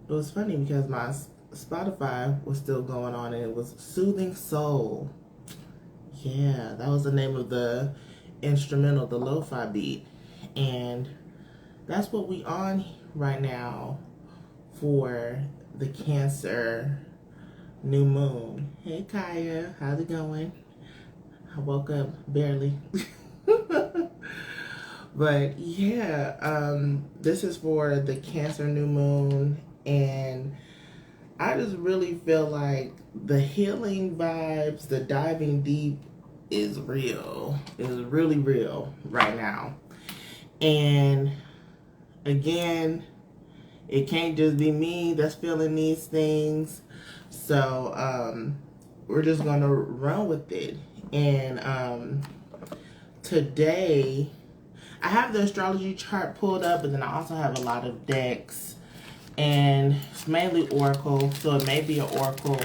It was funny because my Spotify was still going on and it was Soothing Soul. Yeah, that was the name of the instrumental, the lo-fi beat. And that's what we on right now for the Cancer new moon. Hey Kaya, how's it going? I woke up barely. But yeah, this is for the Cancer new moon, and I just really feel like the healing vibes, the diving deep is real. Is really real right now. And again, it can't just be me that's feeling these things. So we're just gonna run with it. And today I have the astrology chart pulled up, but then I also have a lot of decks, and it's mainly oracle, so it may be an oracle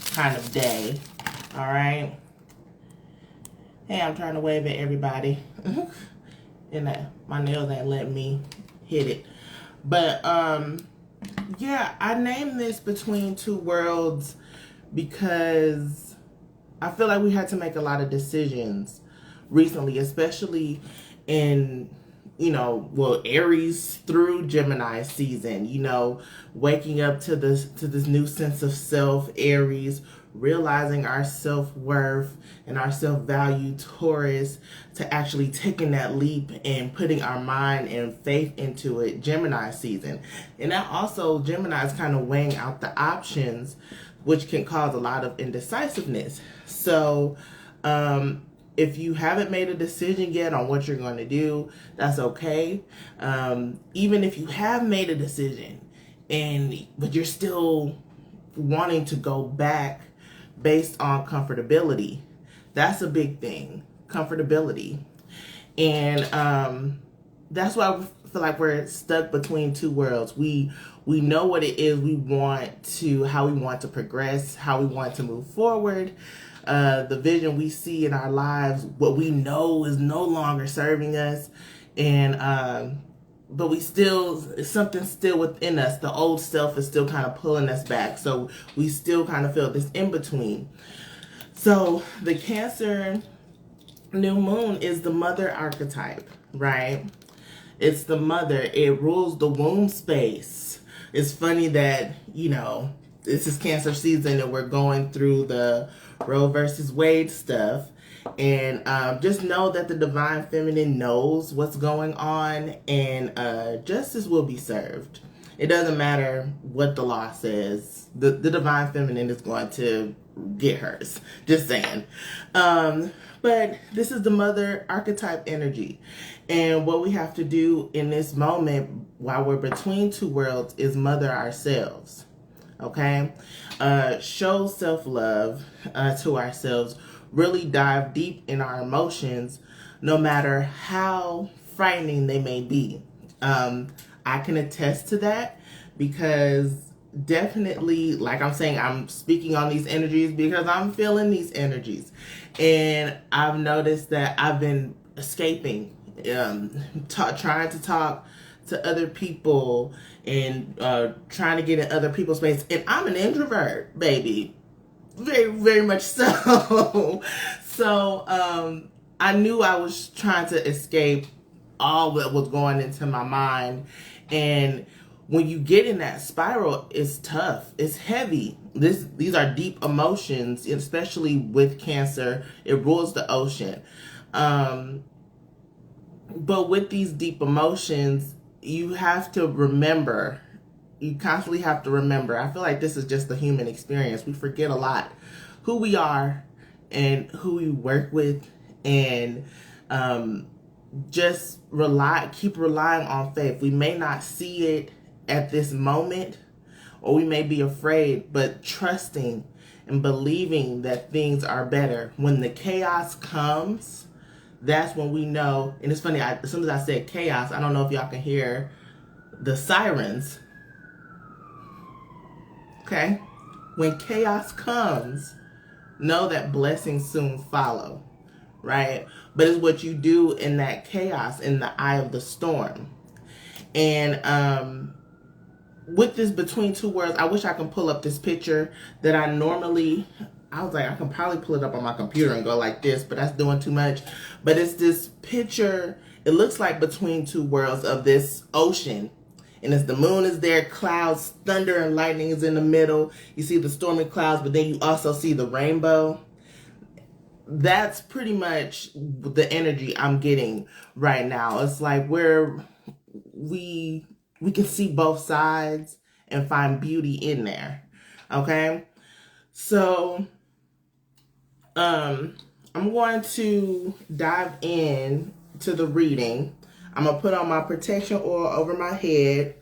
kind of day. All right. Hey, I'm trying to wave at everybody. And my nails ain't letting me hit it. But yeah, I named this Between Two Worlds because I feel like we had to make a lot of decisions recently, especially in, Aries through Gemini season, waking up to this new sense of self, Aries, realizing our self-worth and our self-value, Taurus, to actually taking that leap and putting our mind and faith into it, Gemini season. And that also, Gemini is kind of weighing out the options, which can cause a lot of indecisiveness. So, if you haven't made a decision yet on what you're going to do, that's okay. Even if you have made a decision, but you're still wanting to go back based on comfortability, that's a big thing. Comfortability. And that's why I feel like we're stuck between two worlds. We know what it is we want to, how we want to progress, how we want to move forward. The vision we see in our lives, what we know is no longer serving us, and but we still, something still within us, the old self is still kind of pulling us back, so we still kind of feel this in between. So the Cancer new moon is the mother archetype, right? It's the mother. It rules the womb space. It's funny that, this is Cancer season and we're going through the Roe versus Wade stuff. And just know that the divine feminine knows what's going on, and justice will be served. It doesn't matter what the law says. The divine feminine is going to get hers. Just saying. But this is the mother archetype energy. And what we have to do in this moment while we're between two worlds is mother ourselves. Okay? Show self-love to ourselves. Really dive deep in our emotions, no matter how frightening they may be. I can attest to that because definitely, like I'm saying, I'm speaking on these energies because I'm feeling these energies. And I've noticed that I've been escaping, trying to talk to other people and trying to get in other people's space. And I'm an introvert, baby. Very, very much so. So I knew I was trying to escape all that was going into my mind. And when you get in that spiral, it's tough. It's heavy. These are deep emotions, especially with Cancer. It rules the ocean. But with these deep emotions, you have to remember. You constantly have to remember. I feel like this is just the human experience. We forget a lot who we are and who we work with, and just keep relying on faith. We may not see it at this moment, or we may be afraid, but trusting and believing that things are better. When the chaos comes, that's when we know. And it's funny, as soon as I said chaos, I don't know if y'all can hear the sirens. Okay? When chaos comes, know that blessings soon follow, right? But it's what you do in that chaos, in the eye of the storm. And with this between two worlds, I wish I can pull up this picture that I normally, I was like, I can probably pull it up on my computer and go like this, but that's doing too much. But it's this picture, it looks like between two worlds of this ocean. And as the moon is there, clouds, thunder and lightning is in the middle. You see the stormy clouds, but then you also see the rainbow. That's pretty much the energy I'm getting right now. It's like where we can see both sides and find beauty in there. Okay? So I'm going to dive in to the reading. I'm going to put on my protection oil over my head.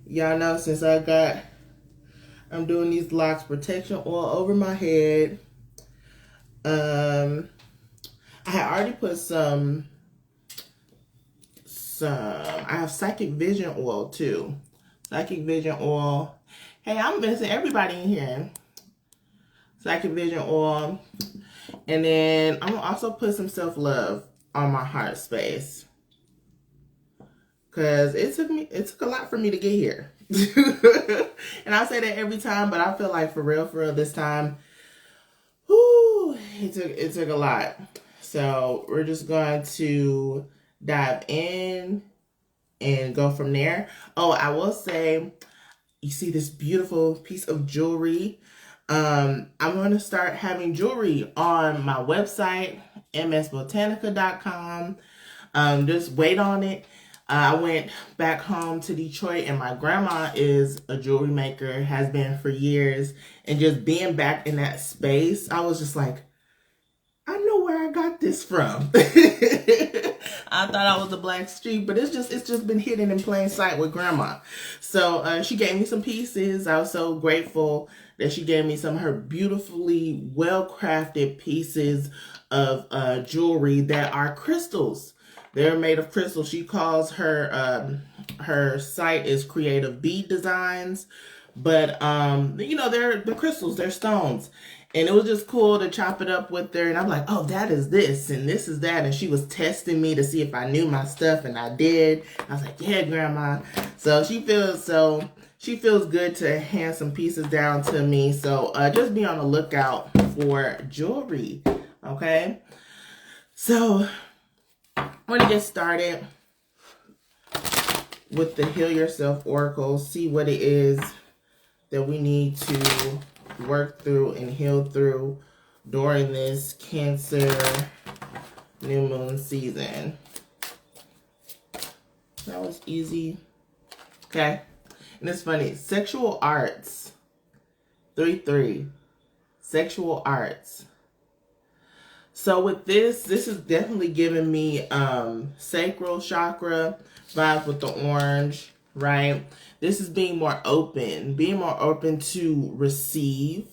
Y'all know since I'm doing these locks, protection oil over my head. I had already put some, I have psychic vision oil too. Psychic vision oil. Hey, I'm missing everybody in here. Psychic vision oil. And then I'm going to also put some self-love on my heart space. Because it took a lot for me to get here. And I say that every time, but I feel like for real this time, whoo, it took a lot. So we're just going to dive in and go from there. Oh, I will say, you see this beautiful piece of jewelry. I'm going to start having jewelry on my website, msbotanica.com. Just wait on it. I went back home to Detroit, and my grandma is a jewelry maker, has been for years. And just being back in that space, I was just like, I know where I got this from. I thought I was a black sheep, but it's just been hidden in plain sight with grandma. So she gave me some pieces. I was so grateful that she gave me some of her beautifully well-crafted pieces of jewelry that are crystals. They're made of crystals. She calls her site is Creative Bead Designs, but they're crystals, they're stones. And it was just cool to chop it up with her. And I'm like, oh, that is this and this is that. And she was testing me to see if I knew my stuff, and I did. I was like, yeah, grandma. So she feels good to hand some pieces down to me. So just be on the lookout for jewelry. Okay. So I'm going to get started with the Heal Yourself Oracle. See what it is that we need to work through and heal through during this Cancer new moon season. That was easy. Okay. And it's funny. Sexual arts. 3-3. Sexual arts. So with this is definitely giving me Sacral Chakra vibes with the orange, right? This is being more open to receive.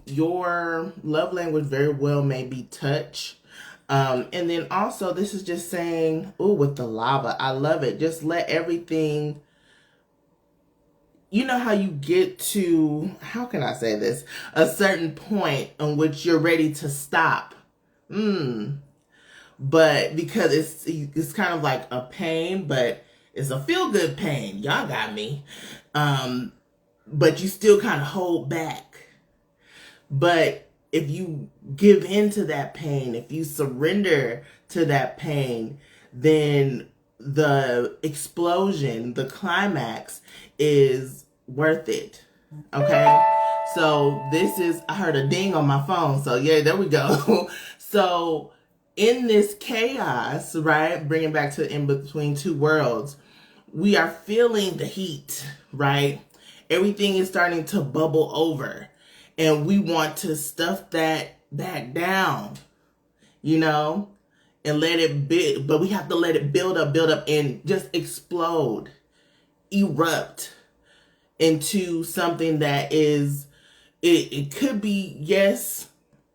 Your love language very well may be touch. And then also this is just saying, ooh, with the lava, I love it. Just let everything, you know how you get to, how can I say this? A certain point on which you're ready to stop. But because it's kind of like a pain, but it's a feel-good pain. Y'all got me. But you still kind of hold back. But if you give in to that pain, if you surrender to that pain, then the explosion, the climax is worth it. Okay? So this is, I heard a ding on my phone. So yeah, there we go. So in this chaos, right, bringing back to in between two worlds, we are feeling the heat, right? Everything is starting to bubble over, and we want to stuff that back down, and let it build, but we have to let it build up and just explode, erupt into something that is, it could be, yes,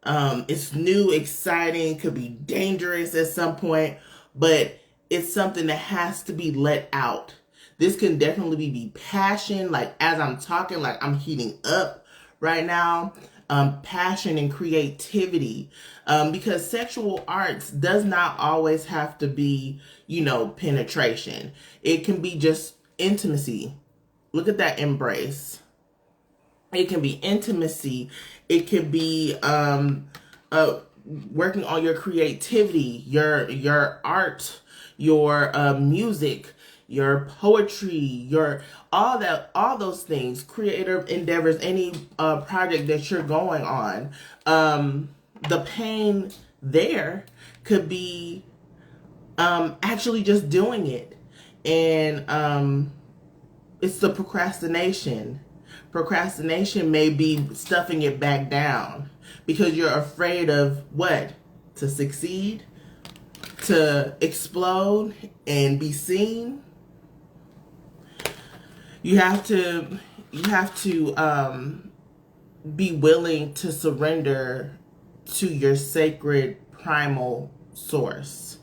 it's new, exciting, could be dangerous at some point, but it's something that has to be let out. This can definitely be passion, like as I'm talking, like I'm heating up right now. Passion and creativity, because sexual arts does not always have to be, penetration. It can be just intimacy, look at that embrace. It can be intimacy. It can be working on your creativity, your art, your music, your poetry, your all those things, creative endeavors, any project that you're going on. The pain there could be actually just doing it, and it's the procrastination. Procrastination may be stuffing it back down because you're afraid of what? To succeed, to explode and be seen. You have to be willing to surrender to your sacred primal source.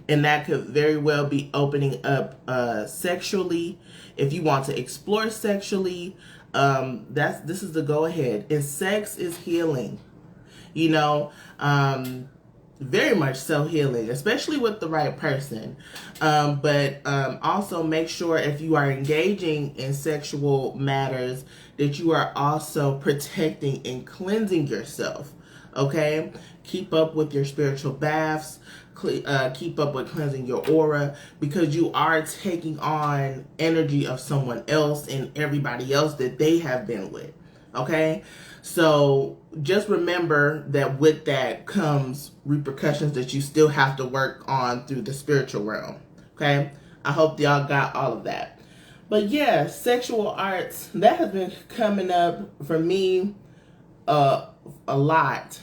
And that could very well be opening up sexually. If you want to explore sexually, this is the go ahead. And sex is healing. You know, very much so healing, especially with the right person. But also make sure if you are engaging in sexual matters that you are also protecting and cleansing yourself. Okay? Keep up with your spiritual baths. Keep up with cleansing your aura, because you are taking on energy of someone else and everybody else that they have been with. Okay? So just remember that with that comes repercussions that you still have to work on through the spiritual realm. Okay? I hope y'all got all of that. But yeah, sexual arts, that has been coming up for me a lot.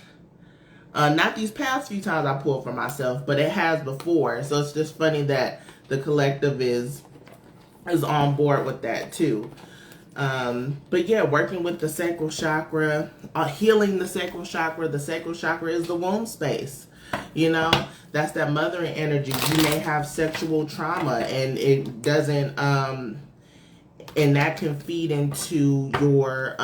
Not these past few times I pulled for myself, but it has before. So it's just funny that the collective is on board with that too. But yeah, working with the sacral chakra, healing the sacral chakra. The sacral chakra is the womb space. You know, that's that mothering energy. You may have sexual trauma, and it doesn't, and that can feed into your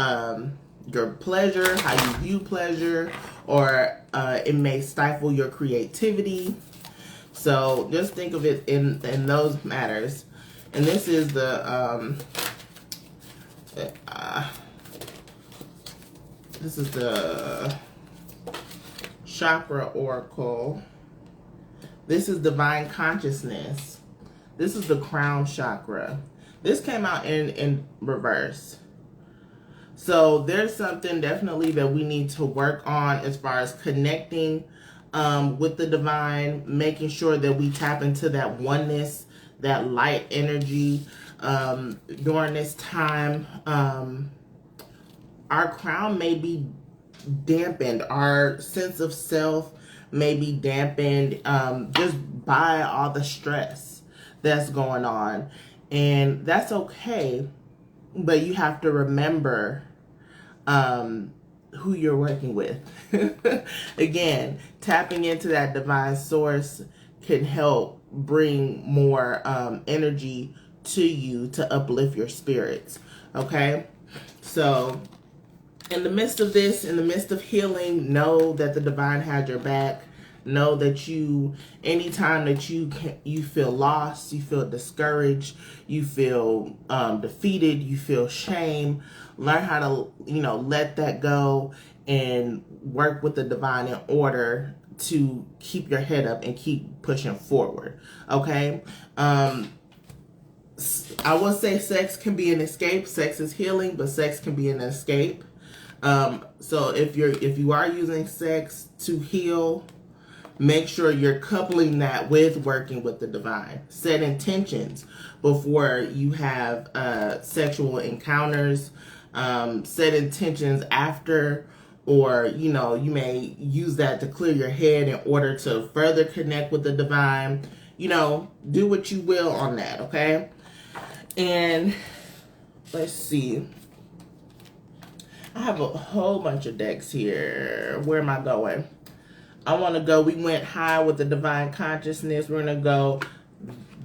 pleasure, how you view pleasure, or it may stifle your creativity. So just think of it in those matters. And this is the chakra oracle. This is divine consciousness. This is the crown chakra. This came out in reverse. So there's something definitely that we need to work on as far as connecting with the divine, making sure that we tap into that oneness, that light energy during this time. Our crown may be dampened. Our sense of self may be dampened just by all the stress that's going on. And that's okay. But you have to remember who you're working with. Again, tapping into that divine source can help bring more energy to you to uplift your spirits. Okay? So, in the midst of this, in the midst of healing, know that the divine has your back. Know that anytime that you feel lost, you feel discouraged, you feel defeated, you feel shame, learn how to, let that go and work with the divine in order to keep your head up and keep pushing forward. Okay? I will say sex can be an escape. Sex is healing, but sex can be an escape. So if you are using sex to heal, make sure you're coupling that with working with the divine. Set intentions before you have sexual encounters. Set intentions after, or you may use that to clear your head in order to further connect with the divine. Do what you will on that, okay? And let's see. I have a whole bunch of decks here. Where am I going? I want to go, we went high with the divine consciousness. We're going to go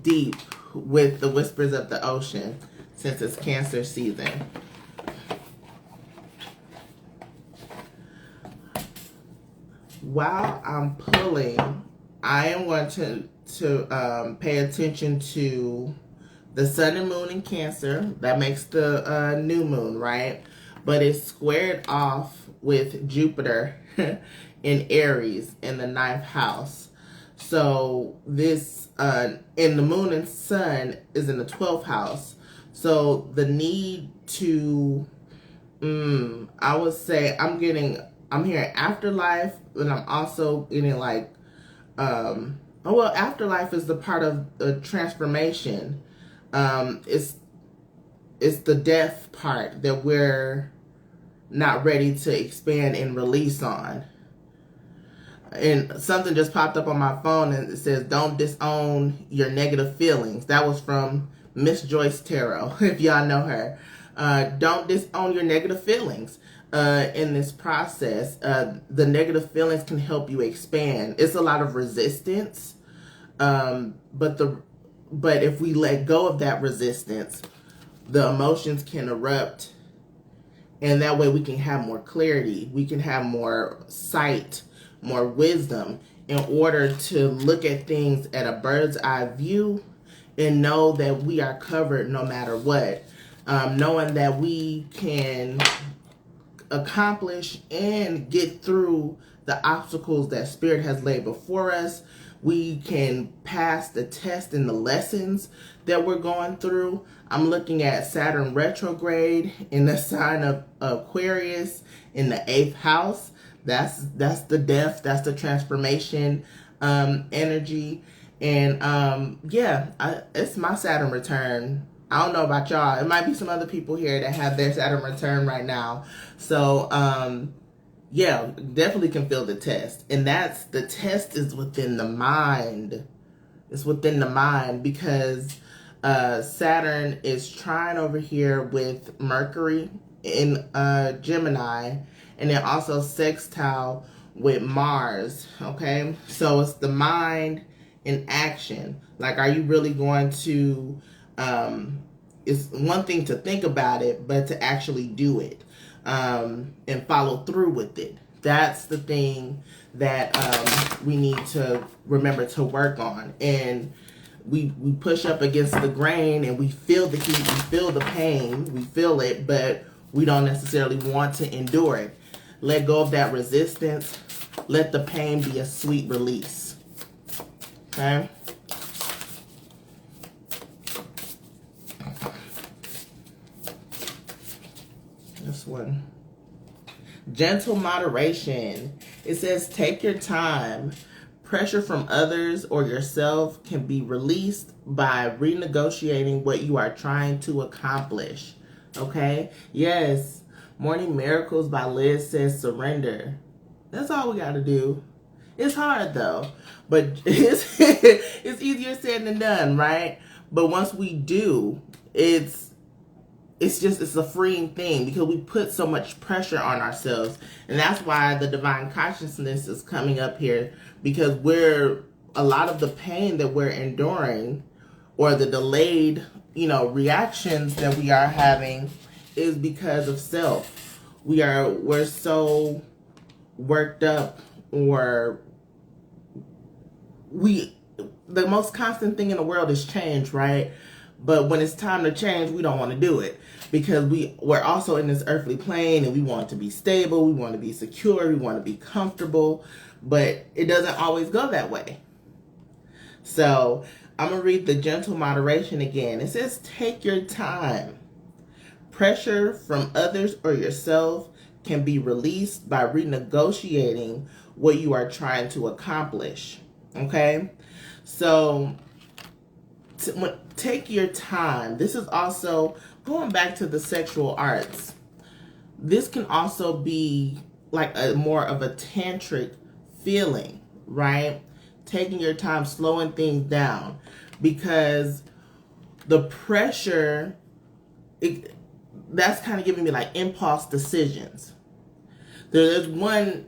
deep with the whispers of the ocean, since it's Cancer season. While I'm pulling, I am going to pay attention to the sun and moon in Cancer. That makes the new moon, right? But it's squared off with Jupiter in Aries in the 9th house. So this, and the moon and sun is in the 12th house. So the need to, I would say I'm hearing afterlife, and I'm also getting like, afterlife is the part of the transformation. It's the death part that we're not ready to expand and release on. And something just popped up on my phone, and it says, don't disown your negative feelings. That was from Miss Joyce Tarot, if y'all know her. Don't disown your negative feelings in this process. The negative feelings can help you expand. It's a lot of resistance, but if we let go of that resistance, the emotions can erupt, and that way we can have more clarity. We can have more sight, more wisdom, in order to look at things at a bird's eye view and know that we are covered no matter what. Knowing that we can accomplish and get through the obstacles that Spirit has laid before us. We can pass the test and the lessons that we're going through. I'm looking at Saturn retrograde in the sign of Aquarius in the 8th house. That's the death, that's the transformation energy. And it's my Saturn return. I don't know about y'all. It might be some other people here that have their Saturn return right now. So definitely can feel the test. And the test is within the mind. It's within the mind, because Saturn is trine over here with Mercury in Gemini, and then also sextile with Mars. Okay, so it's the mind in action. Like, are you really going to it's one thing to think about it, but to actually do it and follow through with it. That's the thing that we need to remember to work on. And we push up against the grain, and we feel the heat, we feel the pain, we feel it, but we don't necessarily want to endure it. Let go of that resistance. Let the pain be a sweet release. Okay? This one. Gentle moderation. It says, take your time. Pressure from others or yourself can be released by renegotiating what you are trying to accomplish. Okay? Yes. Morning Miracles by Liz says surrender. That's all we got to do. It's hard though, but it's easier said than done, right? But once we do, it's a freeing thing, because we put so much pressure on ourselves. And that's why the divine consciousness is coming up here, because a lot of the pain that we're enduring, or the delayed, reactions that we are having, is because of self. We're so worked up, or the most constant thing in the world is change, right? But when it's time to change, we don't want to do it, because we're also in this earthly plane, and we want to be stable, we want to be secure, we want to be comfortable, but it doesn't always go that way. So I'm going to read the gentle moderation again. It says, take your time. Pressure from others or yourself can be released by renegotiating what you are trying to accomplish. Okay? So take your time. This is also going back to the sexual arts. This can also be like more of a tantric feeling, right? Taking your time, slowing things down, because the pressure, that's kind of giving me like impulse decisions. There's one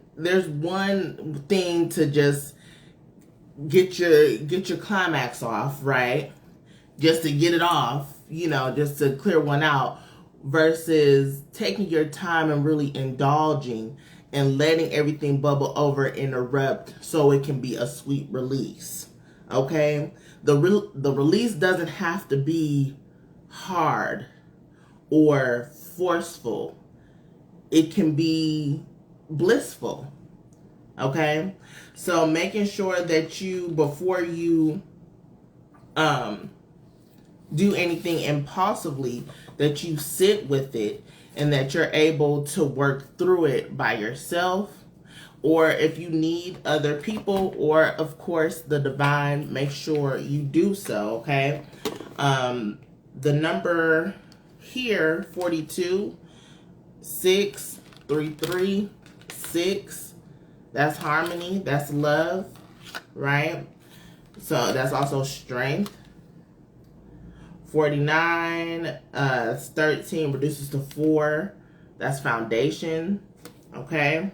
thing to just get your climax off, right? Just to get it off, just to clear one out, versus taking your time and really indulging and letting everything bubble over and erupt so it can be a sweet release. Okay? the release doesn't have to be hard or forceful. It can be blissful. Okay? So making sure that you, before you do anything impulsively, that you sit with it and that you're able to work through it by yourself, or if you need other people, or of course the divine, make sure you do so. Okay? The number here, 42, 6, 3, 3, 6, that's harmony, that's love, right? So that's also strength. 49, 13 reduces to 4, that's foundation. Okay?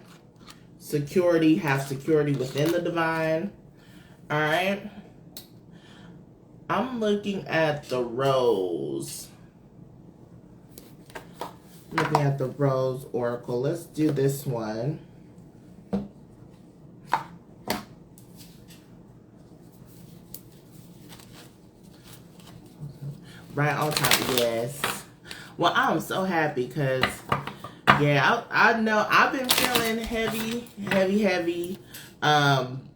Security, have security within the divine. All right? I'm looking at the rose. Looking at the Rose Oracle. Let's do this one. Right on top, yes. Well, I'm so happy because, yeah, I know I've been feeling heavy.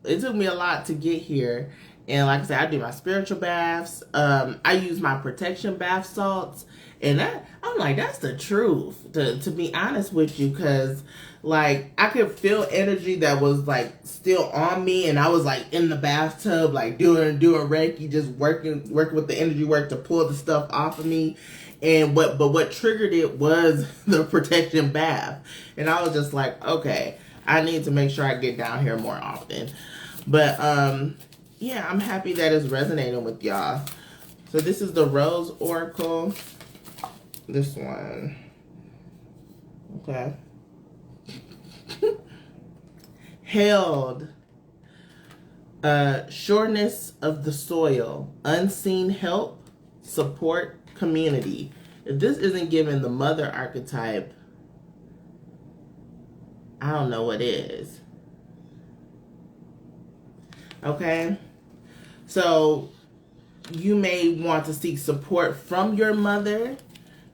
It took me a lot to get here. And like I said, I do my spiritual baths. I use my protection bath salts. And I'm like, that's the truth, to be honest with you, because like I could feel energy that was like still on me, and I was like in the bathtub, like doing Reiki, just working with the energy work to pull the stuff off of me. And what triggered it was the protection bath, and I was just like, okay, I need to make sure I get down here more often. But yeah, I'm happy that it's resonating with y'all. So this is the Rose Oracle. This one. Okay. Held. Sureness of the soil. Unseen help. Support. Community. If this isn't given the mother archetype, I don't know what is. Okay? So, you may want to seek support from your mother,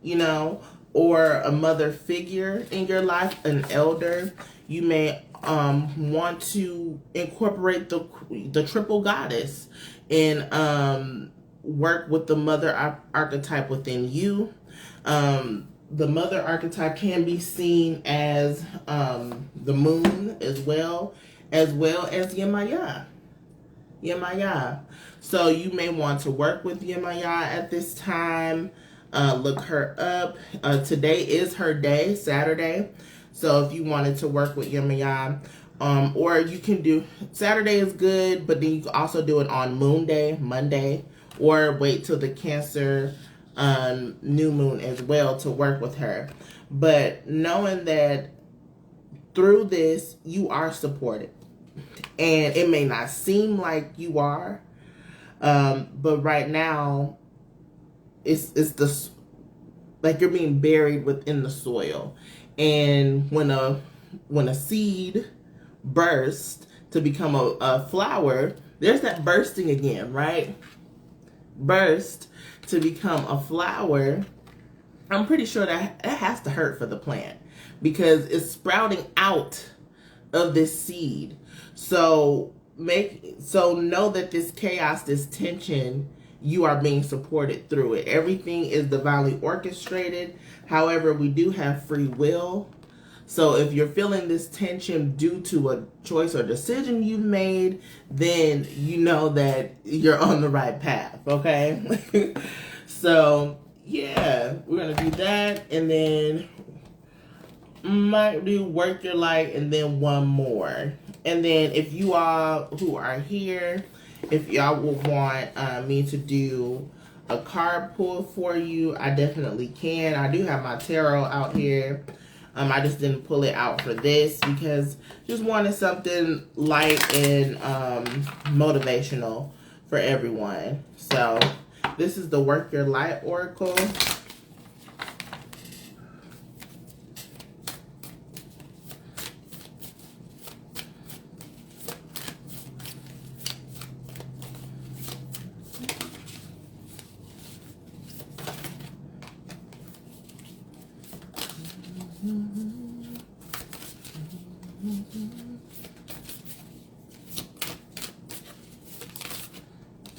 you know, or a mother figure in your life, an elder. You may want to incorporate the triple goddess and work with the mother archetype within you. The mother archetype can be seen as the moon as well as Yemaya. So you may want to work with Yemaya at this time. Look her up. Today is her day, Saturday. So if you wanted to work with Yemaya, or you can do, Saturday is good, but then you can also do it on Moon Day, Monday, or wait till the Cancer new moon as well to work with her. But knowing that through this, you are supported. And it may not seem like you are, but right now, it's like you're being buried within the soil. And when a seed bursts to become a flower, there's that bursting again, right? Burst to become a flower. I'm pretty sure that has to hurt for the plant because it's sprouting out of this seed. So know that this chaos, this tension, you are being supported through it. Everything is divinely orchestrated. However, we do have free will. So if you're feeling this tension due to a choice or decision you've made, then you know that you're on the right path, okay? So, yeah, we're going to do that. And then might do Work Your Light and then one more. And then if you all who are here, if y'all would want me to do a card pull for you, I definitely can. I do have my tarot out here. I just didn't pull it out for this because just wanted something light and motivational for everyone. So this is the Work Your Light Oracle.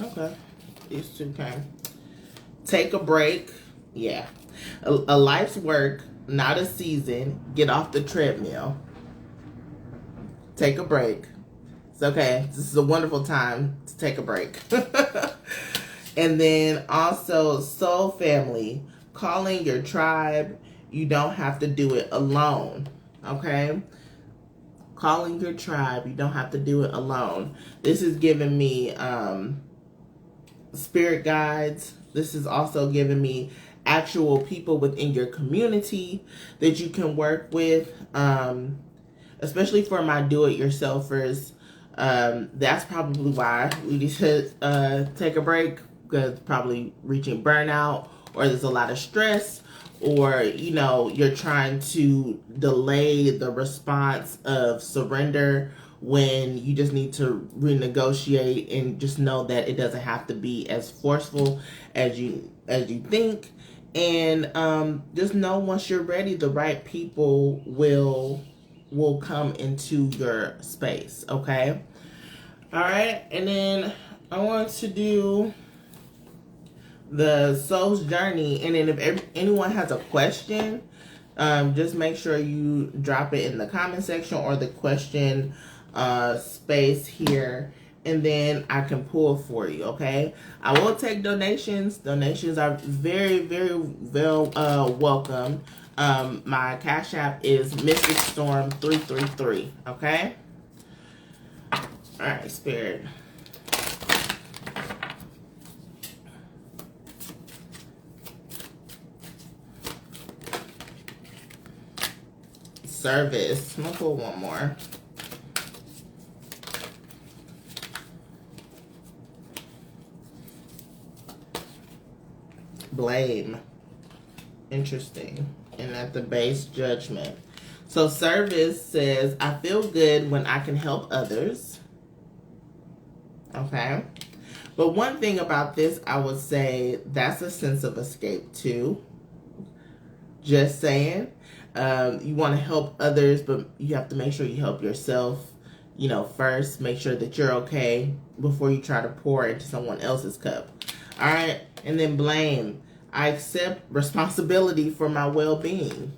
Okay. These two came. Take a break. Yeah. A life's work, not a season. Get off the treadmill. Take a break. It's okay. This is a wonderful time to take a break. And then also soul family. Calling your tribe. You don't have to do it alone. Okay? Calling your tribe. You don't have to do it alone. This is giving me spirit guides. This is also giving me actual people within your community that you can work with, especially for my do-it-yourselfers. That's probably why we need to take a break, because probably reaching burnout, or there's a lot of stress, or you know, you're trying to delay the response of surrender when you just need to renegotiate, and just know that it doesn't have to be as forceful as you think. And just know once you're ready, the right people will come into your space. Okay. All right. And then I want to do the soul's journey. And then if anyone has a question, just make sure you drop it in the comment section or the question space here, and then I can pull for you. Okay, I will take donations. Donations are very, very welcome. My Cashapp is Mystic Storm 333. Okay. All right, Spirit. Service. I'm gonna pull one more. Blame. Interesting. And at the base, judgment. So service says, I feel good when I can help others. Okay. But one thing about this, I would say that's a sense of escape too. Just saying. You want to help others, but you have to make sure you help yourself, you know, first. Make sure that you're okay before you try to pour into someone else's cup. All right. And then blame. I accept responsibility for my well-being.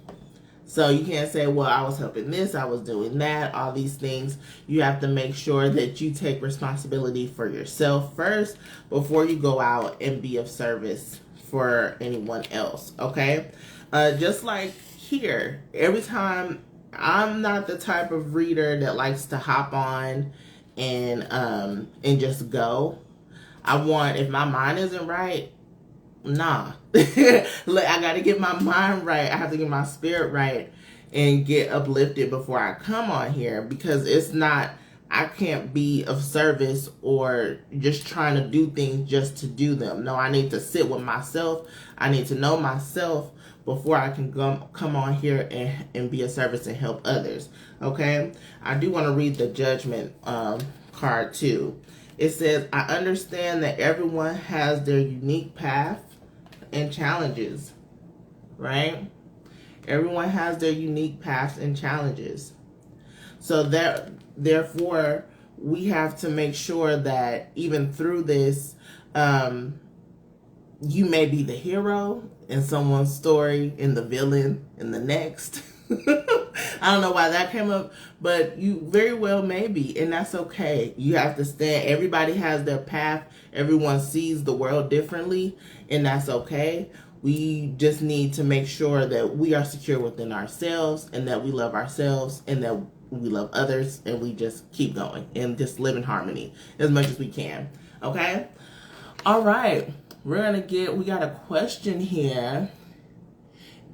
So you can't say, well, I was helping this, I was doing that, all these things. You have to make sure that you take responsibility for yourself first before you go out and be of service for anyone else. Okay. Just like here, every time, I'm not the type of reader that likes to hop on and just go. I want, if my mind isn't right, nah. I gotta get my mind right. I have to get my spirit right and get uplifted before I come on here, because it's not, I can't be of service or just trying to do things just to do them. No, I need to sit with myself. I need to know myself before I can come on here and be of service and help others. Okay? I do want to read the judgment card too. It says, I understand that everyone has their unique path and challenges, right? Everyone has their unique paths and challenges. So therefore, we have to make sure that even through this, you may be the hero in someone's story and the villain in the next. I don't know why that came up, but you very well may be, and that's okay. You have to stand. Everybody has their path. Everyone sees the world differently, and that's okay. We just need to make sure that we are secure within ourselves, and that we love ourselves, and that we love others, and we just keep going and just live in harmony as much as we can. Okay? All right. We got a question here.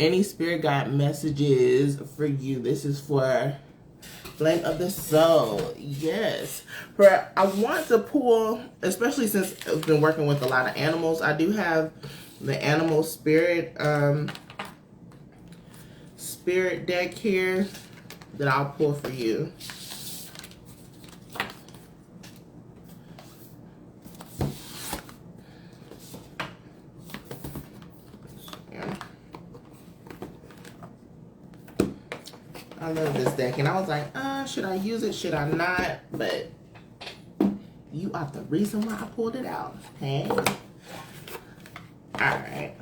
Any spirit guide messages for you? This is for Flame of the Soul. Yes. I want to pull, especially since I've been working with a lot of animals, I do have the animal spirit deck here that I'll pull for you. I love this deck. And I was like, should I use it? Should I not? But you are the reason why I pulled it out. Hey. Alright.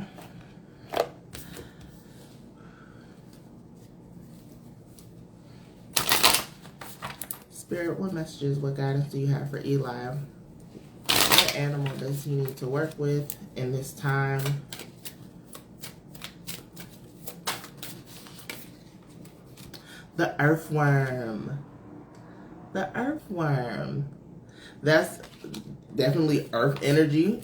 Spirit, what messages, what guidance do you have for Eli? What animal does he need to work with in this time? The earthworm. The earthworm. That's definitely earth energy.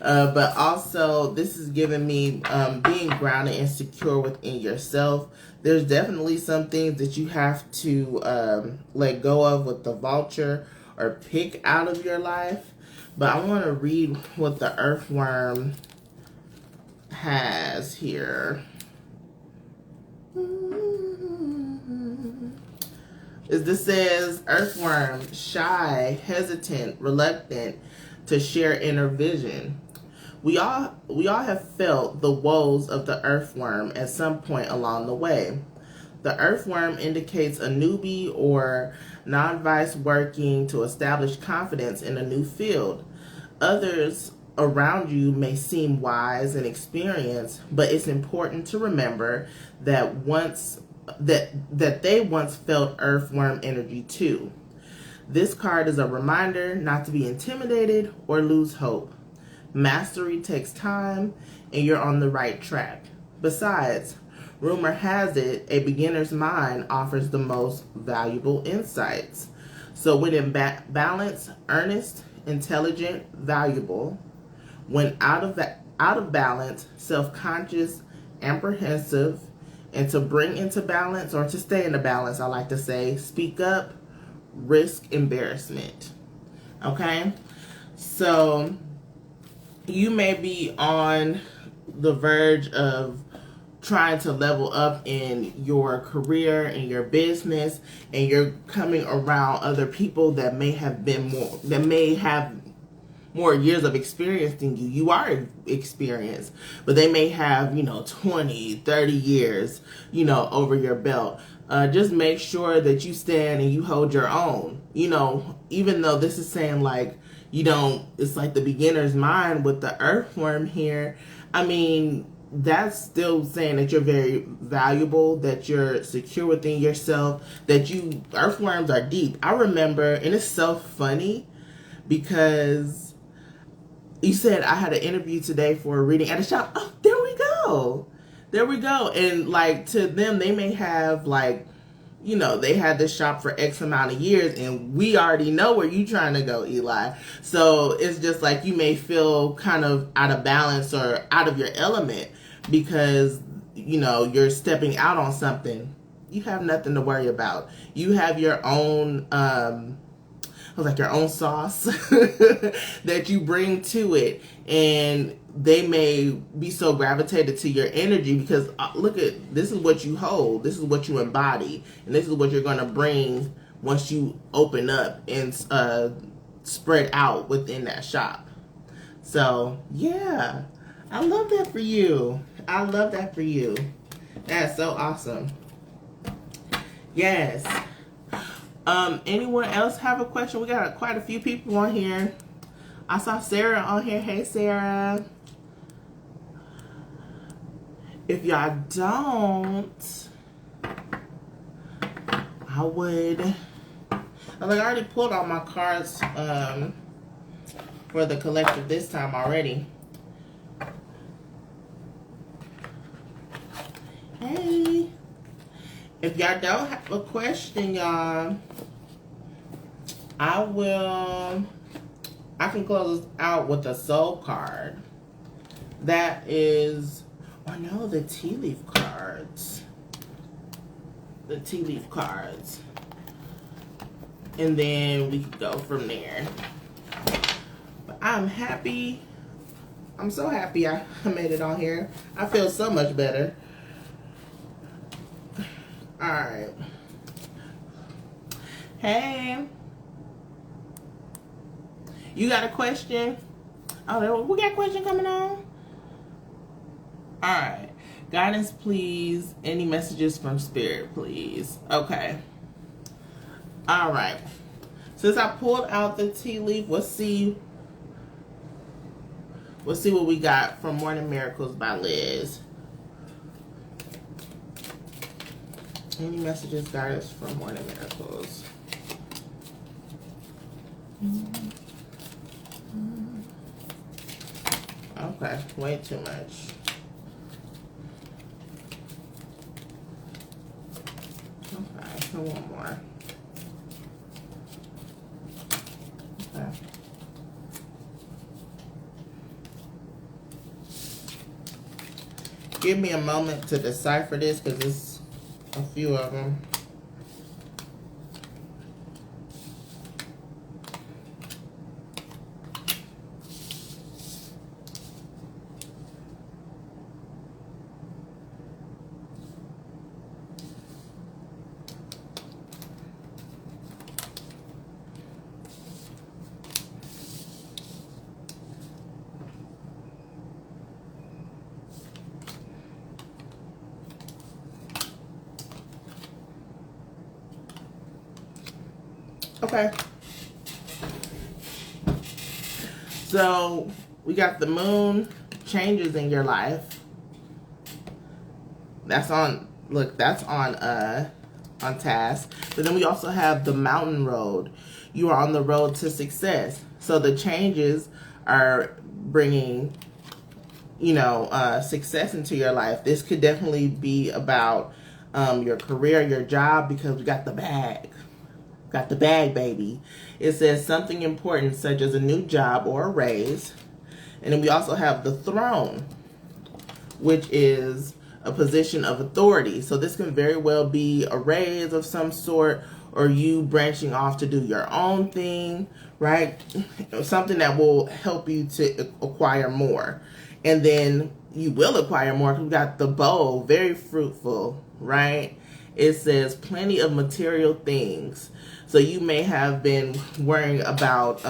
But also, this is giving me being grounded and secure within yourself. There's definitely some things that you have to let go of with the vulture or pick out of your life. But I want to read what the earthworm has here. This says, earthworm, shy, hesitant, reluctant to share inner vision. We all have felt the woes of the earthworm at some point along the way. The earthworm indicates a newbie or novice working to establish confidence in a new field. Others around you may seem wise and experienced, but it's important to remember that they once felt earthworm energy too. This card is a reminder not to be intimidated or lose hope. Mastery takes time, and you're on the right track. Besides, rumor has it, a beginner's mind offers the most valuable insights. So when in balance, earnest, intelligent, valuable. When out of balance, self-conscious, apprehensive, and to bring into balance, or to stay in the balance, I like to say, speak up, risk embarrassment. Okay? So you may be on the verge of trying to level up in your career, in your business, and you're coming around other people that may have more years of experience than you. You are experienced, but they may have, 20, 30 years, over your belt. Just make sure that you stand and you hold your own. Even though this is saying like, it's like the beginner's mind with the earthworm here. I mean, that's still saying that you're very valuable, that you're secure within yourself, that earthworms are deep. I remember, and it's so funny because you said I had an interview today for a reading at a shop. Oh, there we go. There we go. And like to them, they may have like, they had this shop for X amount of years, and we already know where you trying to go, Eli. So it's just like you may feel kind of out of balance or out of your element because, you're stepping out on something. You have nothing to worry about. You have your own, your own sauce that you bring to it. And they may be so gravitated to your energy because this is what you hold, this is what you embody, and this is what you're going to bring once you open up and spread out within that shop. So yeah, I love that for you. I love that for you. That's so awesome. Yes. Anyone else have a question? We got quite a few people on here. I saw Sarah on here. Hey, Sarah. If y'all don't, I already pulled all my cards for the collective this time already. Hey. If y'all don't have a question, y'all, I can close this out with a soul card. That is, the tea leaf cards. The tea leaf cards. And then we can go from there. But I'm happy. I'm so happy I made it on here. I feel so much better. Alright. Hey. You got a question? Oh, we got a question coming on? Alright. Guidance, please. Any messages from Spirit, please. Okay. All right. Since I pulled out the tea leaf, let's see what we got from Morning Miracles by Liz. Any messages, guidance from Morning Miracles? Okay, way too much. Okay, so one more. Okay. Give me a moment to decipher this because it's a few of them. Okay. So we got the moon changes in your life. That's on, look, that's on task. But then we also have the mountain road. You are on the road to success. So the changes are bringing, success into your life. This could definitely be about your career, your job, because we got the bag. Got the bag, baby. It says something important such as a new job or a raise. And then we also have the throne, which is a position of authority. So this can very well be a raise of some sort, or you branching off to do your own thing, right? Something that will help you to acquire more. And then you will acquire more because we got the bowl, very fruitful, right? It says plenty of material things. So you may have been worrying about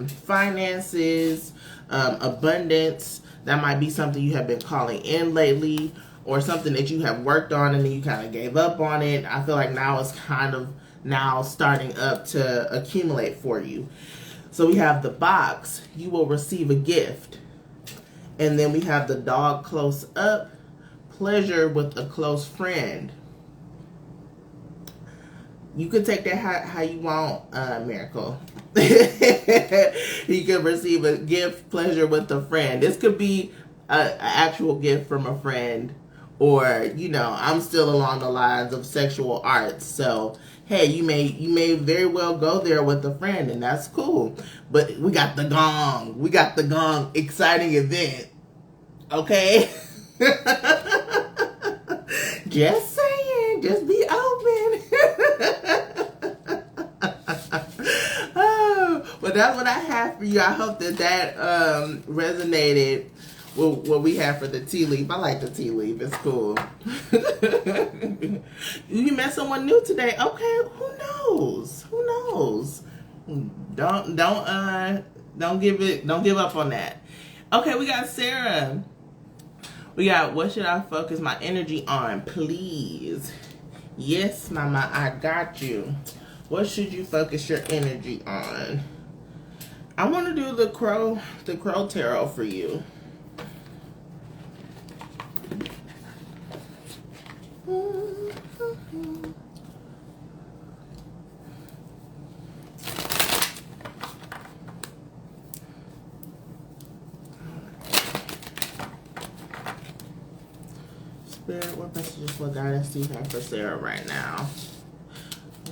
finances, abundance. That might be something you have been calling in lately, or something that you have worked on and then you kind of gave up on it. I feel like now it's kind of now starting up to accumulate for you. So we have the box. You will receive a gift. And then we have the dog close up. Pleasure with a close friend. You could take that how you want, Miracle. You could receive a gift, pleasure with a friend. This could be an actual gift from a friend, or I'm still along the lines of sexual arts. So hey, you may very well go there with a friend, and that's cool. But we got the gong. We got the gong. Exciting event. Okay. Just saying. Just be open. But that's what I have for you. I hope that resonated with what we have for the tea leaf. I like the tea leaf. It's cool. You met someone new today. Okay, who knows? Who knows? Don't give up on that. Okay, we got Sarah. We got, what should I focus my energy on, please? Yes, mama, I got you. What should you focus your energy on? I want to do the crow tarot for you. Spirit, what messages, what guidance do you have for Sarah right now?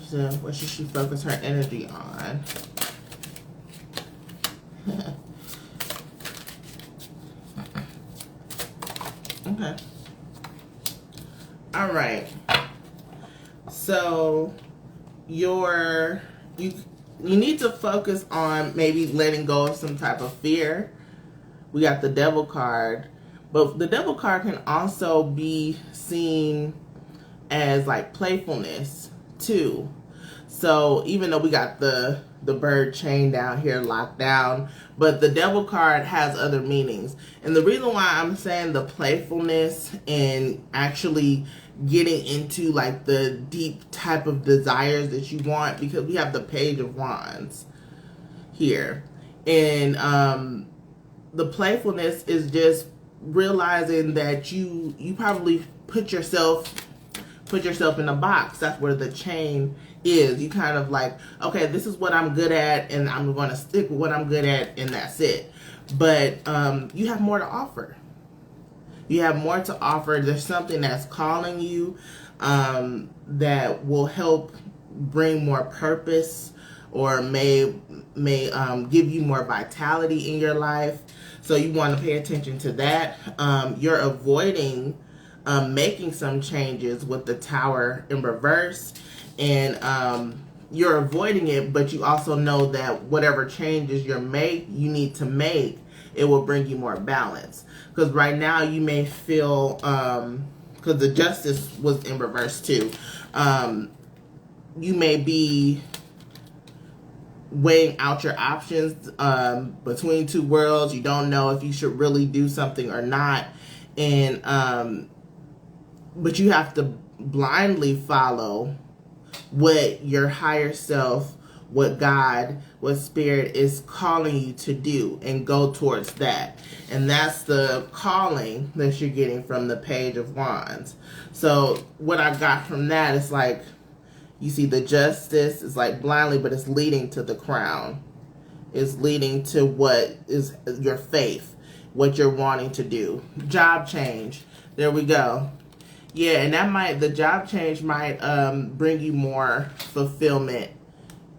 So what should she focus her energy on? Okay. All right. So you need to focus on maybe letting go of some type of fear. We got the Devil card, but the Devil card can also be seen as like playfulness too. So even though we got the bird chain down here locked down, but the devil card has other meanings. And the reason why I'm saying the playfulness and actually getting into like the deep type of desires that you want, because we have the Page of Wands here. And the playfulness is just realizing that you probably put yourself in a box. That's where the chain is. You kind of like, okay, this is what I'm good at, and I'm going to stick with what I'm good at, and that's it. But you have more to offer. You have more to offer. There's something that's calling you that will help bring more purpose, or may give you more vitality in your life. So you want to pay attention to that. You're avoiding making some changes with the Tower in reverse, and you're avoiding it, but you also know that whatever changes you need to make, it will bring you more balance. Because right now you may feel, because the Justice was in reverse too, you may be weighing out your options between two worlds. You don't know if you should really do something or not, and but you have to blindly follow what your higher self, what God, what Spirit is calling you to do, and go towards that. And that's the calling that you're getting from the Page of Wands. So what I got from that is like, you see the Justice is like blindly, but it's leading to the Crown. It's leading to what is your faith, what you're wanting to do. Job change. There we go. Yeah, and the job change might bring you more fulfillment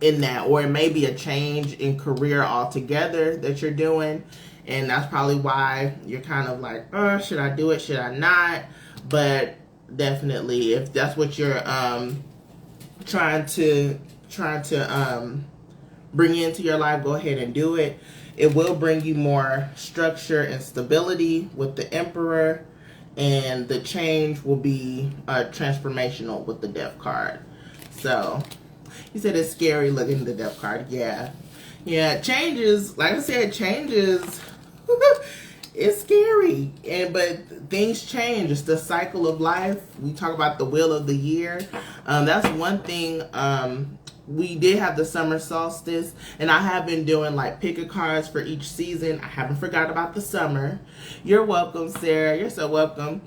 in that, or it may be a change in career altogether that you're doing, and that's probably why you're kind of like, oh, should I do it, should I not? But definitely, if that's what you're trying to bring into your life, go ahead and do it. It will bring you more structure and stability with the Emperor, and the change will be transformational with the Death card. So you said it's scary looking, the Death card. Yeah, changes, like I said, changes. It's scary, but things change. It's the cycle of life. We talk about the wheel of the year. That's one thing. We did have the summer solstice, and I have been doing like pick a cards for each season. I haven't forgot about the summer. You're welcome, Sarah. You're so welcome.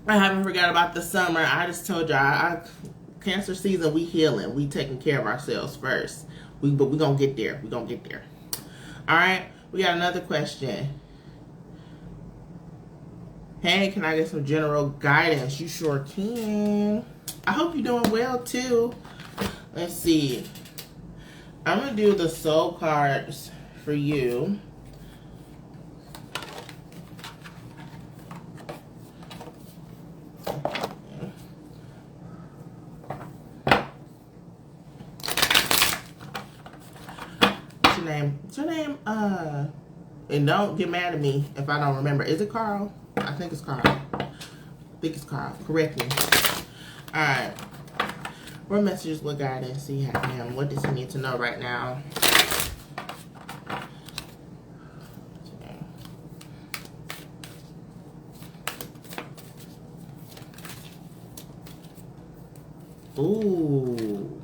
I haven't forgot about the summer. I just told y'all, Cancer season, we healing. We taking care of ourselves first. But we gonna get there. We gonna get there. All right. We got another question. Hey, can I get some general guidance? You sure can. I hope you're doing well too. Let's see. I'm going to do the soul cards for you. What's your name? What's your name? And don't get mad at me if I don't remember. Is it Carl? I think it's Carl. Correct me. All right. What messages, what guidance do you have for him? What does he need to know right now? Ooh.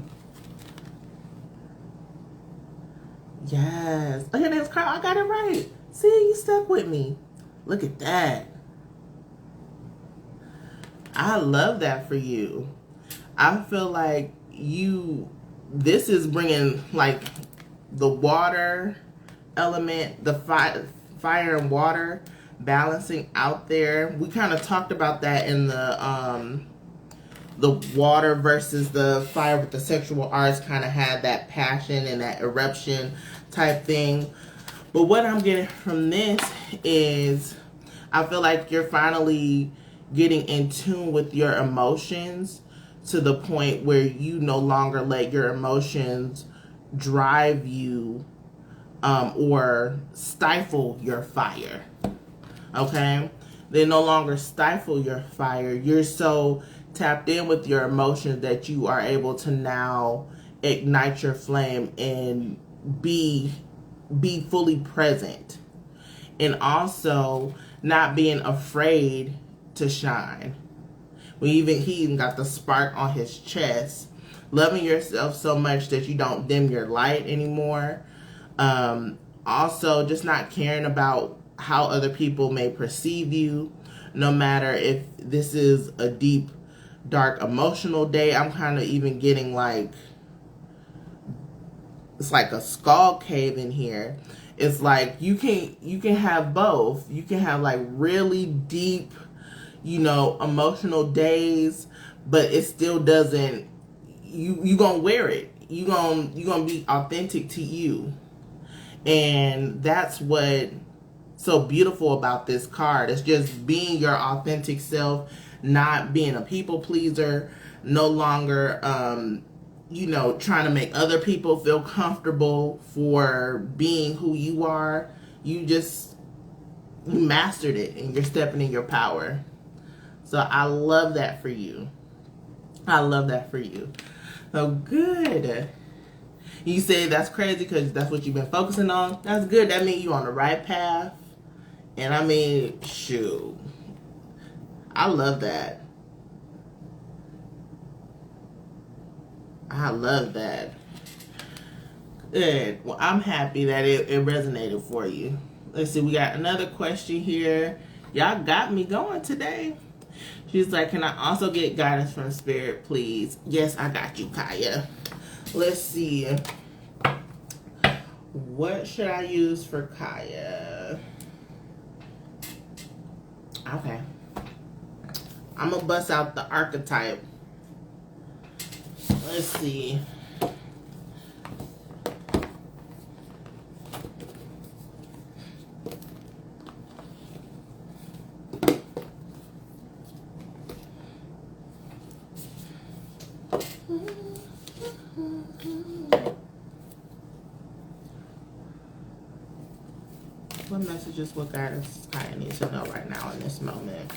Yes. Okay, that's Carl. I got it right. See, you stuck with me. Look at that. I love that for you. I feel like this is bringing like the water element, the fire and water balancing out there. We kind of talked about that in the water versus the fire with the sexual arts, kind of had that passion and that eruption type thing. But what I'm getting from this is I feel like you're finally getting in tune with your emotions, to the point where you no longer let your emotions drive you or stifle your fire. Okay? They no longer stifle your fire. You're so tapped in with your emotions that you are able to now ignite your flame and be fully present, and also not being afraid to shine. He even got the spark on his chest. Loving yourself so much that you don't dim your light anymore. Also, just not caring about how other people may perceive you, no matter if this is a deep, dark, emotional day. I'm kind of even getting like, it's like a skull cave in here. It's like you can have both. You can have like really deep, emotional days, but it still doesn't, you gonna wear it. You gonna be authentic to you. And that's what so beautiful about this card. It's just being your authentic self, not being a people pleaser, no longer trying to make other people feel comfortable for being who you are. You mastered it and you're stepping in your power. So I love that for you. I love that for you. So good. You say that's crazy because that's what you've been focusing on. That's good. That means you're on the right path. And I mean, shoot. I love that. I love that. Good. Well, I'm happy that it resonated for you. Let's see. We got another question here. Y'all got me going today. She's like, can I also get guidance from Spirit, please? Yes, I got you, Kaya. Let's see. What should I use for Kaya? Okay. I'm going to bust out the Archetype. Let's see. What messages, what guidance Kaya needs to know right now in this moment?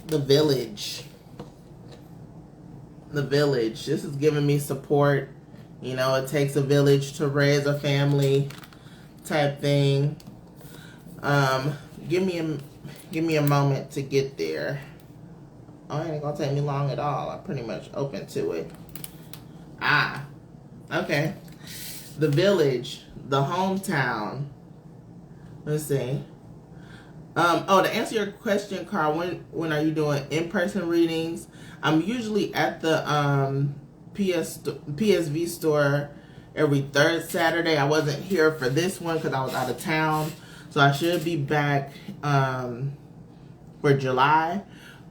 The village. The village. This is giving me support. It takes a village to raise a family type thing. Give me a moment to get there. Oh, it ain't gonna take me long at all. I'm pretty much open to it. Okay. The village, the hometown. Let's see. To answer your question, Carl, when are you doing in-person readings? I'm usually at the PSV store every third Saturday. I wasn't here for this one because I was out of town, so I should be back for July.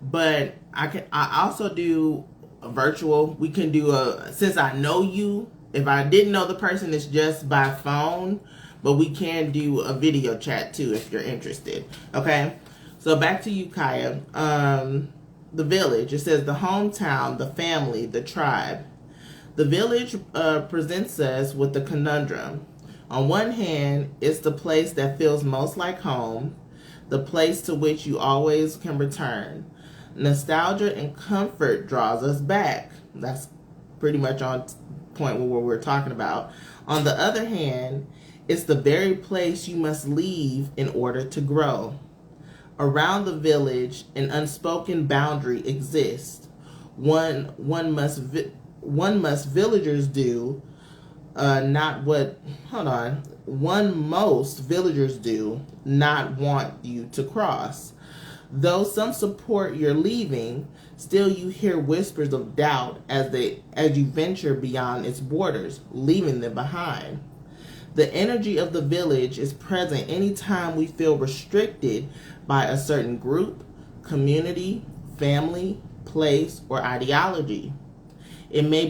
But I also do a virtual. We can do since I know you. If I didn't know the person, it's just by phone. But we can do a video chat too if you're interested. Okay? So back to you, Kaya. The village. It says the hometown, the family, the tribe. The village presents us with the conundrum. On one hand, it's the place that feels most like home, the place to which you always can return. Nostalgia and comfort draws us back. That's pretty much on point with what we're talking about. On the other hand, it's the very place you must leave in order to grow. Around the village, an unspoken boundary exists. One must villagers do, One most villagers do not want you to cross. Though some support your leaving, still you hear whispers of doubt as you venture beyond its borders, leaving them behind. The energy of the village is present anytime we feel restricted by a certain group, community, family, place, or ideology. It may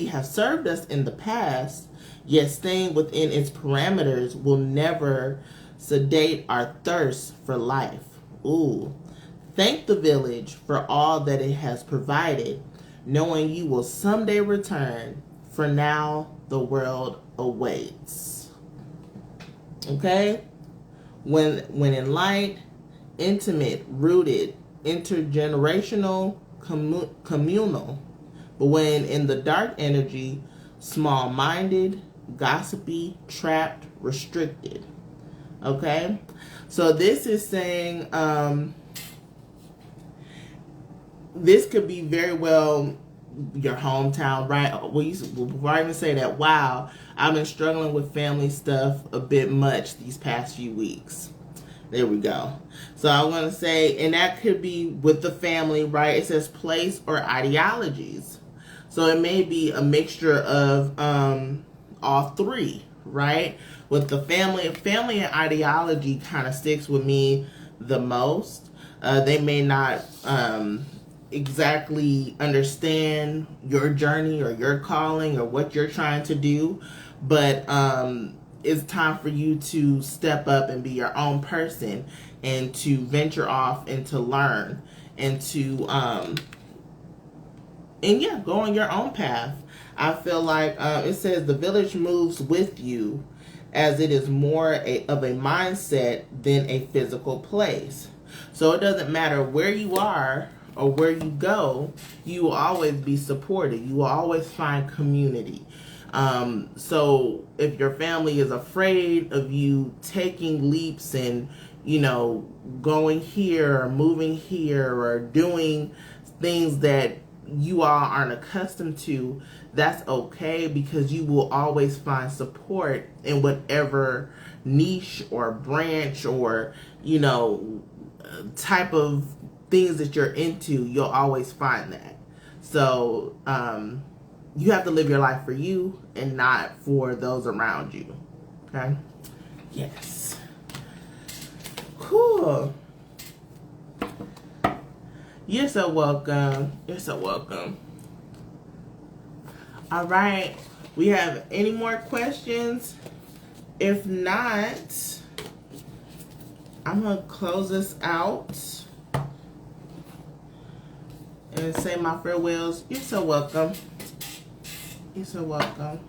have served us in the past, yet staying within its parameters will never sedate our thirst for life. Ooh. Thank the village for all that it has provided, knowing you will someday return. For now, the world awaits. Okay? When in light, intimate, rooted, intergenerational, communal. But when in the dark energy, small-minded, gossipy, trapped, restricted. Okay? So this is saying, this could be very well your hometown, right? Before I even say that, wow, I've been struggling with family stuff a bit much these past few weeks. There we go. So I want to say, and that could be with the family, right? It says place or ideologies. So it may be a mixture of all three, right? With the family and ideology kind of sticks with me the most. They may not exactly understand your journey or your calling or what you're trying to do, but it's time for you to step up and be your own person and to venture off and to learn and to go on your own path. I feel like it says the village moves with you as it is more of a mindset than a physical place. So it doesn't matter where you are or where you go, you will always be supported. You will always find community. So if your family is afraid of you taking leaps and, going here or moving here or doing things that you all aren't accustomed to, that's okay, because you will always find support in whatever niche or branch or, type of things that you're into. You'll always find that. So you have to live your life for you and not for those around you. Okay? Yes. Cool. You're so welcome. You're so welcome. All right. We have any more questions? If not, I'm going to close this out and say my farewells. You're so welcome. You're so welcome.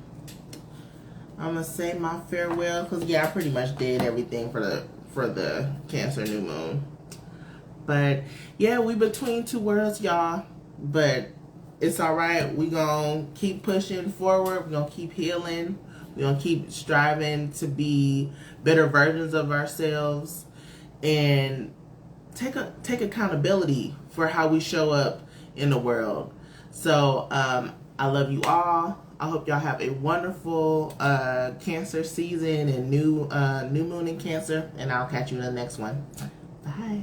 I'm going to say my farewell because, I pretty much did everything for the Cancer new moon. But, we between two worlds, y'all. But it's all right. We're going to keep pushing forward. We're going to keep healing. We're going to keep striving to be better versions of ourselves and take accountability for how we show up in the world. So I love you all. I hope y'all have a wonderful Cancer season and new moon in Cancer, and I'll catch you in the next one. Bye.